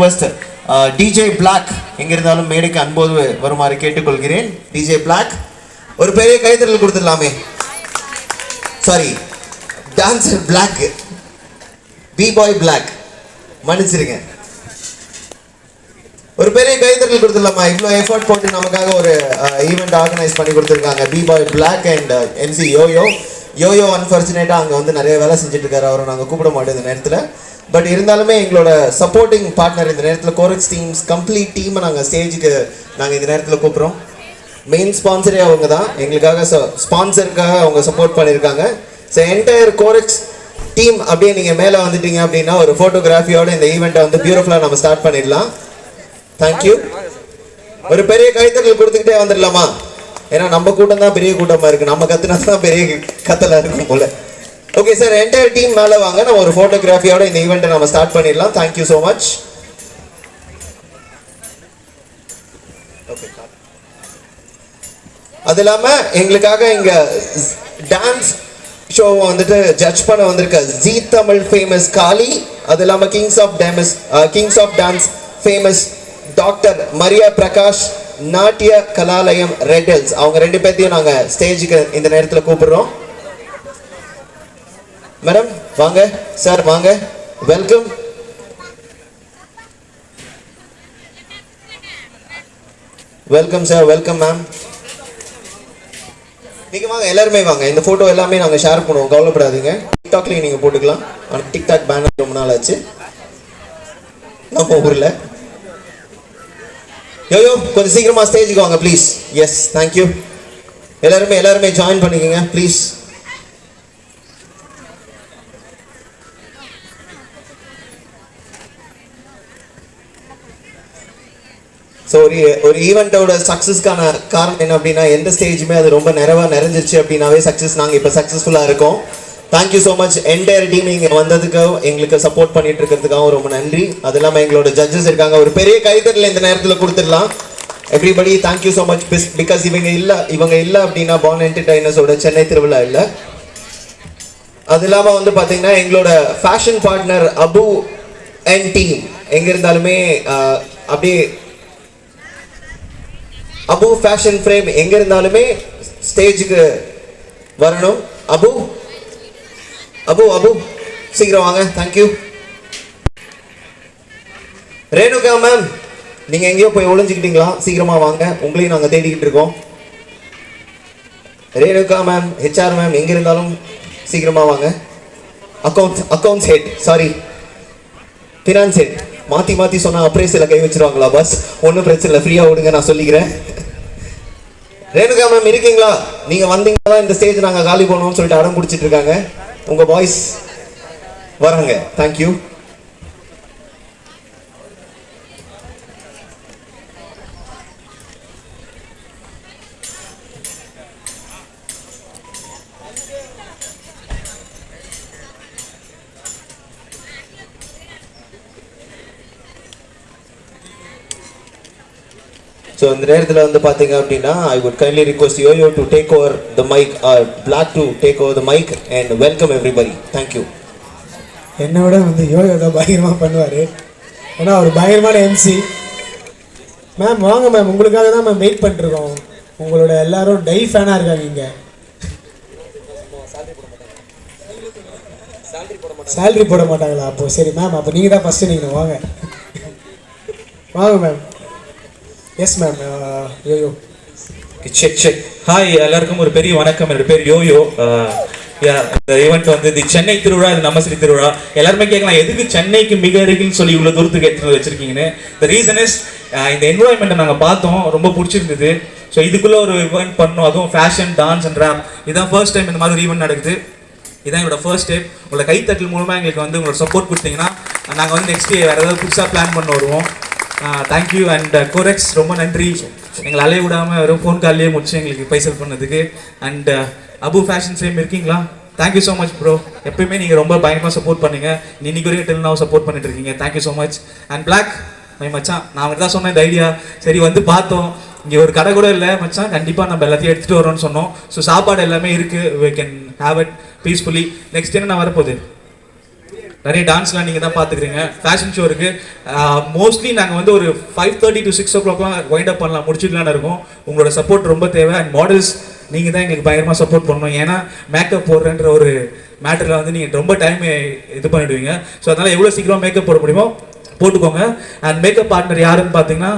request DJ Black எங்க இருந்தாலும் மேடைக்கு அன்போடு வருமாறு கேட்டுக்கொள்கிறேன். DJ Black ஒரு பெரிய கைதட்டல் கொடுத்துடலாமே. Sorry, dancer Black, B-boy Black, மன்னிச்சிருங்க. ஒரு பெரிய கைதட்டல் கொடுத்துடலாமா? இவ்வளோ எஃபர்ட் போட்டு நமக்காக ஒரு ஈவெண்ட் ஆர்கனைஸ் பண்ணி கொடுத்துருக்காங்க B-boy Black and MC Yoyo. Yoyo அன்ஃபார்ச்சுனேட்டாக அங்கே வந்து நிறைய வேலை செஞ்சுட்டு இருக்காரு. அவரை நாங்கள் கூப்பிட மாட்டோம் இந்த நேரத்தில். பட் இருந்தாலுமே எங்களோட சப்போர்ட்டிங் பார்ட்னர் இந்த நேரத்தில் கோரக்ஸ் டீம்ஸ் கம்ப்ளீட் டீமை நாங்கள் ஸ்டேஜுக்கு நாங்கள் இந்த நேரத்தில் கூப்பிட்றோம். மெயின் ஸ்பான்சரே அவங்க தான். எங்களுக்காக ஸ்பான்சருக்காக அவங்க சப்போர்ட் பண்ணியிருக்காங்க. ஸோ என்டையர் கோரக்ஸ் டீம் அப்படியே நீங்கள் மேலே வந்துட்டீங்க அப்படின்னா ஒரு ஃபோட்டோகிராஃபியோட இந்த ஈவெண்ட்டை வந்து பியூட்டிஃபுல்லாக நம்ம ஸ்டார்ட் பண்ணிடலாம். தேங்க்யூ. ஒரு பெரிய கைத்தட்டல் கொடுத்துக்கிட்டே வந்துடலாமா? ஏன்னா நம்ம கூட்டம் தான் பெரிய கூட்டமாக இருக்குது. நம்ம கத்துனா தான் பெரிய கத்தலாக இருக்கும் போல. ஓகே சார், என்டையர் டீம் மேலே வாங்க. நம்ம ஒரு ஃபோட்டோகிராஃபியோட இந்த ஈவெண்ட்டை நம்ம ஸ்டார்ட் பண்ணிடலாம். Thank you so much. ஓகே, அது இல்லாமல் எங்களுக்காக இங்கே டான்ஸ் ஷோவை வந்துட்டு ஜட்ஜ் பண்ண வந்திருக்க ஜீ தமிழ் ஃபேமஸ் காளி, அது இல்லாமல் kings of dance famous doctor Maria Prakash, Natya Kalalayam red hills, அவங்க ரெண்டு பேர்த்தையும் நாங்கள் ஸ்டேஜுக்கு இந்த நேரத்தில் கூப்பிடுறோம். மேடம் வாங்க, சார் வாங்க, welcome. Welcome sir, welcome ma'am. நீங்க வாங்க, எல்லாருமே வாங்க. இந்த போட்டோ எல்லாமே நாங்கள் ஷேர் பண்ணுவோம், கவலைப்படாதீங்க. டிக்டாக்லையும் நீங்கள் போட்டுக்கலாம். ஆனால் டிக்டாக் பேனர் ரொம்ப நாள் ஆச்சு நம்ம ஊரில். யோயோ கொஞ்சம் சீக்கிரமா ஸ்டேஜுக்கு வாங்க ப்ளீஸ். Yes, thank you. எல்லாருமே ஜாயின் பண்ணிக்கோங்க ப்ளீஸ். ஸோ ஒரு ஈவெண்ட்டோட சக்ஸஸ்க்கான காரணம் என்ன அப்படின்னா, எந்த ஸ்டேஜுமே அது ரொம்ப நிறைஞ்சிருச்சு அப்படின்னாவே சக்ஸஸ். நாங்கள் இப்போ சக்ஸஸ்ஃபுல்லாக இருக்கோம். Thank you so much. Entire team இங்கே வந்ததுக்காக எங்களுக்கு சப்போர்ட் பண்ணிட்டு இருக்கிறதுக்காகவும் ரொம்ப நன்றி. அது இல்லாமல் எங்களோட ஜட்ஜஸ் இருக்காங்க. ஒரு பெரிய கைத்தட்டல் இந்த நேரத்தில் கொடுத்துடலாம். Everybody thank you so much. Because இவங்க இல்லை அப்படின்னா பான் என்டர்டைனர்ஸோட சென்னை திருவிழா இல்லை. அது இல்லாமல் வந்து பார்த்தீங்கன்னா எங்களோட fashion partner Abu and team எங்கே இருந்தாலுமே அப்படியே அபு ஃபேஷன் ஃப்ரேம் எங்கே இருந்தாலுமே ஸ்டேஜுக்கு வரணும். அபு சீக்கிரம் வாங்க. தேங்க்யூ. ரேணுகா மேம், நீங்க எங்கேயோ போய் ஒளிஞ்சுக்கிட்டீங்களா? சீக்கிரமா வாங்க, உங்களையும் நாங்கள் தேடிக்கிட்டு இருக்கோம். ரேணுகா மேம், HR மேம், எங்க இருந்தாலும் சீக்கிரமா வாங்க. Accounts head, sorry finance head, மாற்றி சொன்னால் அப்ரைஸில் கை வச்சிருவாங்களா? பஸ் ஒன்றும் பிரச்சனை இல்லை, ஃப்ரீயாக விடுங்க, நான் சொல்லிக்கிறேன். ரேணுகா மேம் இருக்கீங்களா? நீங்கள் வந்தீங்கன்னா இந்த ஸ்டேஜ் நாங்கள் காலி பண்ணணும்னு சொல்லிட்டு அடம் பிடிச்சிட்டு இருக்காங்க. உங்கள் பாய்ஸ் வராங்க. தேங்க்யூ. ஸோ இந்த நேரத்தில் வந்து பார்த்தீங்க அப்படின்னா, I would kindly request Yoyo to take over the mic, black to take over the mic and welcome everybody. Thank you. என்னை விட வந்து யோயோ தான் பயங்கரமாக பண்ணுவார். ஏன்னா அவர் பயங்கரமான MC. மேம் வாங்க மேம், உங்களுக்காக தான் மேம் வெயிட் பண்ணிட்டுருக்கோம். உங்களோட எல்லாரும் டை ஃபேனாக இருக்காங்க இங்கே. சேலரி போட மாட்டாங்களா? அப்போது சரி மேம், அப்போ நீங்கள் தான் ஃபஸ்ட்டு நீங்கள் வாங்க ma'am. Yes ma'am. YoYo check. Hi எல்லாருக்கும் ஒரு பெரிய வணக்கம். என்னோட பேர் யோயோ. இந்த ஈவெண்ட் வந்து இது சென்னை திருவிழா, இது நம்ம ஸ்ரீ திருவிழா. எல்லாருமே கேட்கலாம், எதுக்கு சென்னைக்கு மிக அருகில் சொல்லி இவ்வளோ தூரத்துக்கு எடுத்து வச்சிருக்கீங்கன்னு. த ரீசன் இஸ், இந்த என்வரான்மெண்ட்டை நாங்கள் பார்த்தோம், ரொம்ப பிடிச்சிருந்தது. ஸோ இதுக்குள்ளே ஒரு ஈவெண்ட் பண்ணணும், அதுவும் ஃபேஷன், டான்ஸ் அண்ட் ரேப். இதுதான் ஃபர்ஸ்ட் டைம் இந்த மாதிரி ஈவெண்ட் நடக்குது. இதுதான் என்னோட ஃபர்ஸ்ட் டைம். உங்களோட கைத்தட்டல் மூலமாக எங்களுக்கு வந்து உங்களோட சப்போர்ட் கொடுத்தீங்கன்னா நாங்கள் வந்து நெக்ஸ்ட் வேறு ஏதாவது புதுசாக பிளான் பண்ண வருவோம். தேங்க்யூ. அண்ட் கோரெக்ஸ் ரொம்ப நன்றி, எங்களை அலைய விடாமல் வெறும் ஃபோன் கால்லேயே முடிச்சு எங்களுக்கு பைசல் பண்ணதுக்கு. அண்ட் அபு ஃபேஷன் ஃப்ரேம் இருக்கீங்களா? Thank you so much bro. எப்பயுமே நீங்கள் ரொம்ப பயங்கரமாக சப்போர்ட் பண்ணுங்க. இன்னைக்கு வரைக்கும் டெல்னாவும் சப்போர்ட் பண்ணிட்டு இருக்கீங்க. Thank you so much. And black my மச்சான், நான் அவர்கிட்ட தான் சொன்னேன் இந்த ஐடியா. சரி வந்து பார்த்தோம், இங்கே ஒரு கடை கூட இல்லை மச்சான், கண்டிப்பாக நம்ம எல்லாத்தையும் எடுத்துகிட்டு வரோம்னு சொன்னோம். ஸோ சாப்பாடு எல்லாமே இருக்குது, we can have it peacefully. Next என்ன வரப்போகுது? நிறைய டான்ஸ்லாம் நீங்கள் தான் பார்த்துக்கிறீங்க. ஃபேஷன் ஷோ இருக்குது. மோஸ்ட்லி நாங்கள் வந்து ஒரு 5:30 to 6 o'clock வைண்ட் அப் பண்ணலாம், முடிச்சுக்கலான்னு இருக்கோம். உங்களோட சப்போர்ட் ரொம்ப தேவை. அண்ட் மாடல்ஸ் நீங்கள் தான் எங்களுக்கு பயங்கரமாக சப்போர்ட் பண்ணணும். ஏன்னா மேக்கப் போடுறன்ற ஒரு மேட்டரில் வந்து நீங்கள் ரொம்ப டைம் இது பண்ணிடுவீங்க. ஸோ அதனால் எவ்வளோ சீக்கிரம் மேக்கப் போட முடியுமோ போட்டுக்கோங்க. அண்ட் மேக்கப் பார்ட்னர் யாருன்னு பார்த்தீங்கன்னா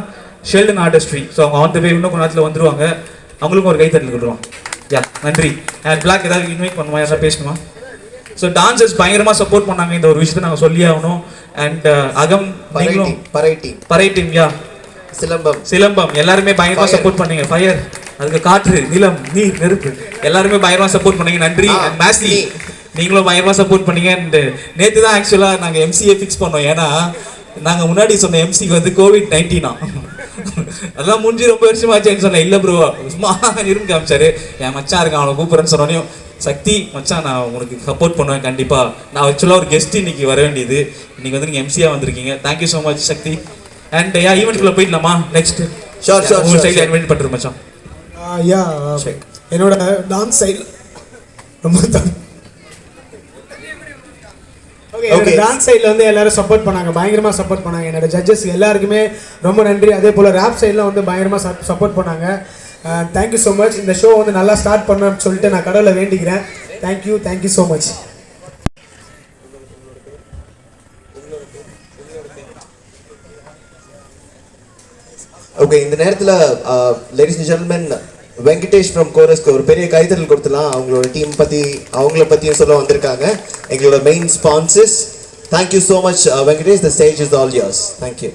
ஷெல்டன் ஆர்டிஸ்ட்ரி. ஸோ அவங்க ஆன் த வே இன்னும் கொஞ்ச நேரத்தில் வந்துருவாங்க. அவங்களுக்கும் ஒரு கைத்தட்டல் கொடுத்துருவோம். யா, நன்றி. அண்ட் பிளாக் ஏதாவது இன்வைட் பண்ணுமா, யாராவது பேசணுமா? ஸோ டான்சர்ஸ் பயங்கரமாக சப்போர்ட் பண்ணாங்க. இந்த ஒரு விஷயத்தை நாங்கள் சொல்லி ஆகணும். அண்ட் அகம் நீங்களும் பறை டீம், யா, சிலம்பம் எல்லாருமே பயங்கரமாக சப்போர்ட் பண்ணீங்க. ஃபயர், அதுக்கு காற்று, நிலம், நீர், நெருப்பு எல்லாருமே பயங்கரமாக சப்போர்ட் பண்ணீங்க. நன்றி. அண்ட் மேஸ்லி நீங்களும் பயங்கரமாக சப்போர்ட் பண்ணீங்க. அண்ட் நேற்று தான் ஆக்சுவலாக நாங்கள் எம்சியை ஃபிக்ஸ் பண்ணோம். ஏன்னா நாங்கள் முன்னாடி சொன்ன எம்சிக்கு வந்து COVID-19 அதெல்லாம் முடிஞ்சு ரொம்ப வருஷமாச்சேன்னு சொன்னேன். இல்லை ப்ரோ சும்மா இருந்து காமிச்சாரு. என் மச்சான் இருக்கான், அவனை கூப்பிட்றேன்னு சொன்னோனையும் சக்தி மச்சான் நான் உங்களுக்கு சப்போர்ட் பண்ணுவேன் கண்டிப்பாக. நான் ஆக்சுவலாக ஒரு கெஸ்ட் இன்னைக்கு வர வேண்டியது. இன்னைக்கு வந்து நீங்கள் எம்சியாக வந்திருக்கீங்க. Thank you so much Shakti. And yeah, ஈவெண்ட்குள்ளே போயிடலாமா? நெக்ஸ்ட் உங்கள் சைடில் இன்வைட் பண்ணுறேன் மச்சான். யா, என்னோட டான்ஸ் சைடு ரொம்ப ஓகே. டான்ஸ் சைடில் வந்து எல்லாரும் சப்போர்ட் பண்ணாங்க, பயங்கரமாக சப்போர்ட் பண்ணாங்க. என்னோட ஜட்ஜஸ் எல்லாருக்குமே ரொம்ப நன்றி. அதே போல் ரேப் சைடில் வந்து பயங்கரமாக சப்போர்ட் பண்ணாங்க. Thank you so much. இந்த ஷோ வந்து நல்லா ஸ்டார்ட் பண்ணணும்னு சொல்லிட்டு நான் கடவுளை வேண்டிக்கிறேன். Thank you so much. ஓகே, இந்த நேரத்தில் ladies and gentlemen Venkatesh from கோரஸ்க்கு ஒரு பெரிய கைத்தறல் கொடுத்துலாம். அவங்களோட டீம் பற்றி அவங்கள பற்றியும் சொல்ல வந்திருக்காங்க. எங்களோட main sponsors. Thank you so much Venkatesh. The stage is all yours. Thank you.